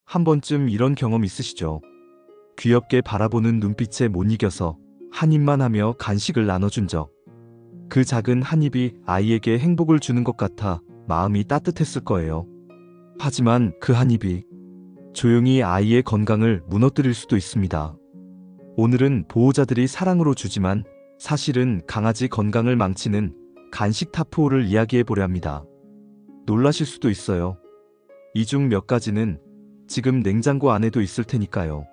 한 번쯤 이런 경험 있으시죠? 귀엽게 바라보는 눈빛에 못 이겨서 한 입만 하며 간식을 나눠준 적. 그 작은 한 입이 아이에게 행복을 주는 것 같아 마음이 따뜻했을 거예요. 하지만 그 한 입이 조용히 아이의 건강을 무너뜨릴 수도 있습니다. 오늘은 보호자들이 사랑으로 주지만 사실은 강아지 건강을 망치는 간식 탑4를 이야기해 보려 합니다. 놀라실 수도 있어요. 이 중 몇 가지는 지금 냉장고 안에도 있을 테니까요.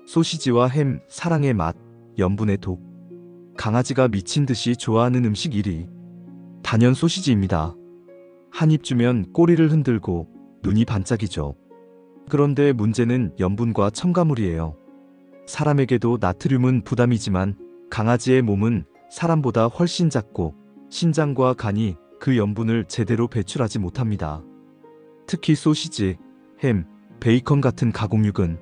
소시지와 햄, 사랑의 맛, 염분의 독. 강아지가 미친 듯이 좋아하는 음식 1위. 단연 소시지입니다. 한 입 주면 꼬리를 흔들고 눈이 반짝이죠. 그런데 문제는 염분과 첨가물이에요. 사람에게도 나트륨은 부담이지만 강아지의 몸은 사람보다 훨씬 작고 신장과 간이 그 염분을 제대로 배출하지 못합니다. 특히 소시지, 햄, 베이컨 같은 가공육은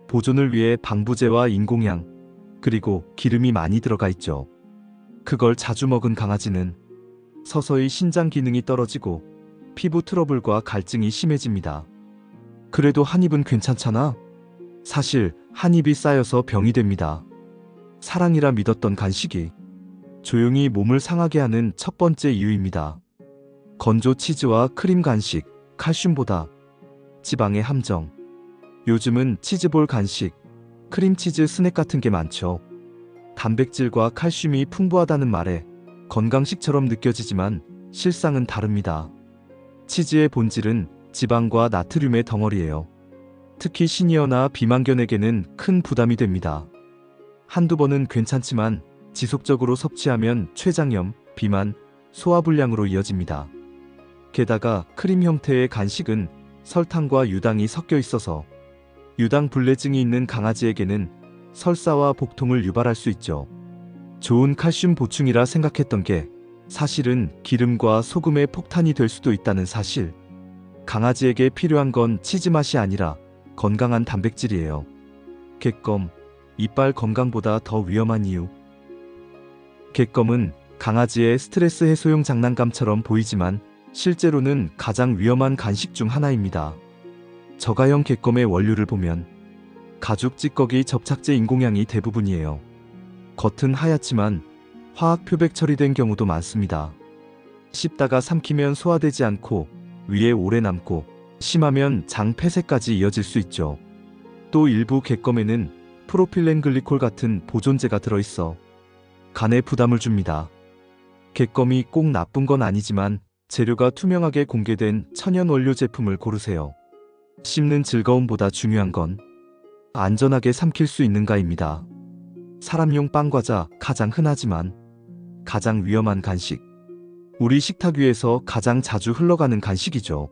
보존을 위해 방부제와 인공향, 그리고 기름이 많이 들어가 있죠. 그걸 자주 먹은 강아지는 서서히 신장 기능이 떨어지고 피부 트러블과 갈증이 심해집니다. 그래도 한 입은 괜찮잖아? 사실 한 입이 쌓여서 병이 됩니다. 사랑이라 믿었던 간식이 조용히 몸을 상하게 하는 첫 번째 이유입니다. 건조 치즈와 크림 간식, 칼슘보다 지방의 함정. 요즘은 치즈볼 간식, 크림치즈 스낵 같은 게 많죠. 단백질과 칼슘이 풍부하다는 말에 건강식처럼 느껴지지만 실상은 다릅니다. 치즈의 본질은 지방과 나트륨의 덩어리예요. 특히 시니어나 비만견에게는 큰 부담이 됩니다. 한두 번은 괜찮지만 지속적으로 섭취하면 췌장염, 비만, 소화불량으로 이어집니다. 게다가 크림 형태의 간식은 설탕과 유당이 섞여 있어서 유당 불내증이 있는 강아지에게는 설사와 복통을 유발할 수 있죠. 좋은 칼슘 보충이라 생각했던 게 사실은 기름과 소금의 폭탄이 될 수도 있다는 사실. 강아지에게 필요한 건 치즈 맛이 아니라 건강한 단백질이에요. 객검, 이빨 건강보다 더 위험한 이유. 객검은 강아지의 스트레스 해소용 장난감처럼 보이지만 실제로는 가장 위험한 간식 중 하나입니다. 저가형 객검의 원료를 보면 가죽 찌꺼기 접착제 인공향이 대부분이에요. 겉은 하얗지만 화학 표백 처리된 경우도 많습니다. 씹다가 삼키면 소화되지 않고 위에 오래 남고 심하면 장 폐쇄까지 이어질 수 있죠. 또 일부 객검에는 프로필렌 글리콜 같은 보존제가 들어있어 간에 부담을 줍니다. 객검이 꼭 나쁜 건 아니지만 재료가 투명하게 공개된 천연 원료 제품을 고르세요. 씹는 즐거움보다 중요한 건 안전하게 삼킬 수 있는가입니다. 사람용 빵과자 가장 흔하지만 가장 위험한 간식. 우리 식탁 위에서 가장 자주 흘러가는 간식이죠.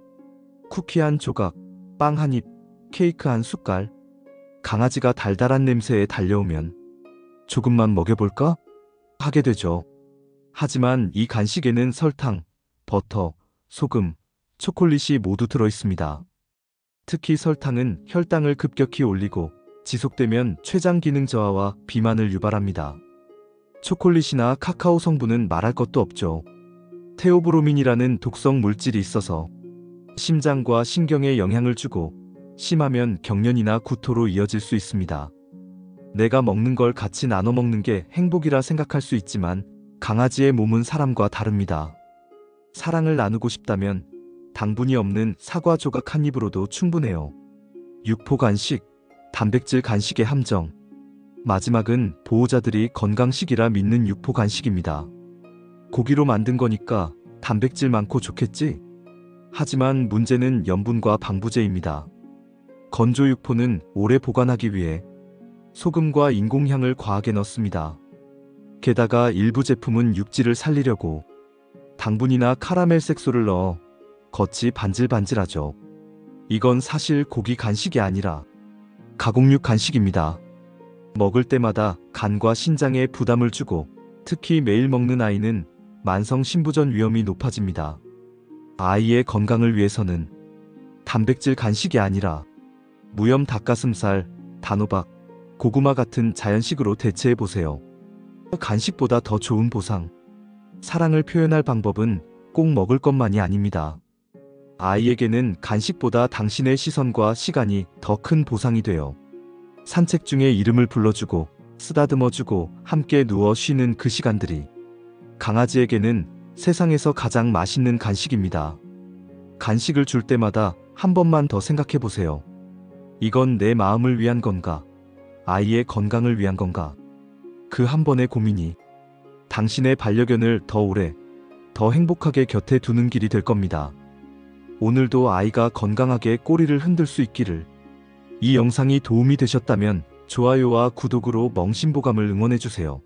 쿠키 한 조각, 빵 한 입, 케이크 한 숟갈. 강아지가 달달한 냄새에 달려오면 조금만 먹여볼까? 하게 되죠. 하지만 이 간식에는 설탕, 버터, 소금, 초콜릿이 모두 들어있습니다. 특히 설탕은 혈당을 급격히 올리고 지속되면 췌장 기능 저하와 비만을 유발합니다. 초콜릿이나 카카오 성분은 말할 것도 없죠. 테오브로민이라는 독성 물질이 있어서 심장과 신경에 영향을 주고 심하면 경련이나 구토로 이어질 수 있습니다. 내가 먹는 걸 같이 나눠 먹는 게 행복이라 생각할 수 있지만 강아지의 몸은 사람과 다릅니다. 사랑을 나누고 싶다면 당분이 없는 사과 조각 한 입으로도 충분해요. 육포 간식, 단백질 간식의 함정. 마지막은 보호자들이 건강식이라 믿는 육포 간식입니다. 고기로 만든 거니까 단백질 많고 좋겠지? 하지만 문제는 염분과 방부제입니다. 건조 육포는 오래 보관하기 위해 소금과 인공향을 과하게 넣습니다. 게다가 일부 제품은 육질을 살리려고 당분이나 카라멜 색소를 넣어 겉이 반질반질하죠. 이건 사실 고기 간식이 아니라 가공육 간식입니다. 먹을 때마다 간과 신장에 부담을 주고 특히 매일 먹는 아이는 만성 신부전 위험이 높아집니다. 아이의 건강을 위해서는 단백질 간식이 아니라 무염 닭가슴살, 단호박, 고구마 같은 자연식으로 대체해보세요. 간식보다 더 좋은 보상. 사랑을 표현할 방법은 꼭 먹을 것만이 아닙니다. 아이에게는 간식보다 당신의 시선과 시간이 더 큰 보상이 돼요. 산책 중에 이름을 불러주고 쓰다듬어주고 함께 누워 쉬는 그 시간들이 강아지에게는 세상에서 가장 맛있는 간식입니다. 간식을 줄 때마다 한 번만 더 생각해 보세요. 이건 내 마음을 위한 건가? 아이의 건강을 위한 건가? 그 한 번의 고민이 당신의 반려견을 더 오래, 더 행복하게 곁에 두는 길이 될 겁니다. 오늘도 아이가 건강하게 꼬리를 흔들 수 있기를. 이 영상이 도움이 되셨다면 좋아요와 구독으로 멍심보감을 응원해주세요.